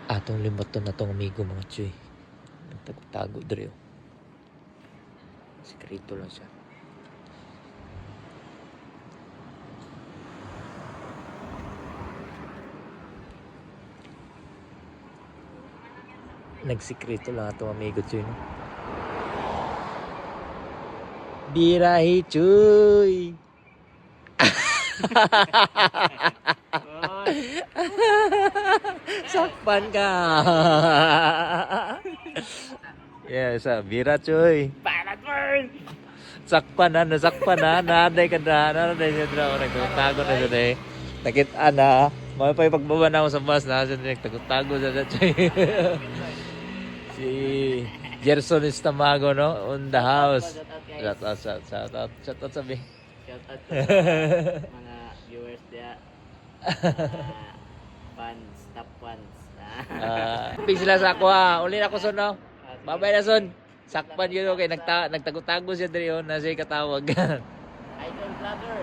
Atong limaton na tong amigo mga chuy. Nagtago-tago dre. Sekreto lang siya. Nagsikreto lang atong amigo chuy. No? Birahi chuy. Sakpan ka. Yes, bira chuy. Balat mo! Sakpan na, naday ka na, naday niya na, nagtago na siya eh. Nakita na, may pa pagbaba na ako sa bus na, siya nagtago sa chuy. Si Gerson Istamago, no? On the house. Shout out sabi. Shout out sa mga viewers dia. Fans, top fans. Ping sila sa ako ha. Uli na ako son, no? Babay na son. Sakpan yun, okay. Nagtago-tago siya dito na siya katawag. Idol brother.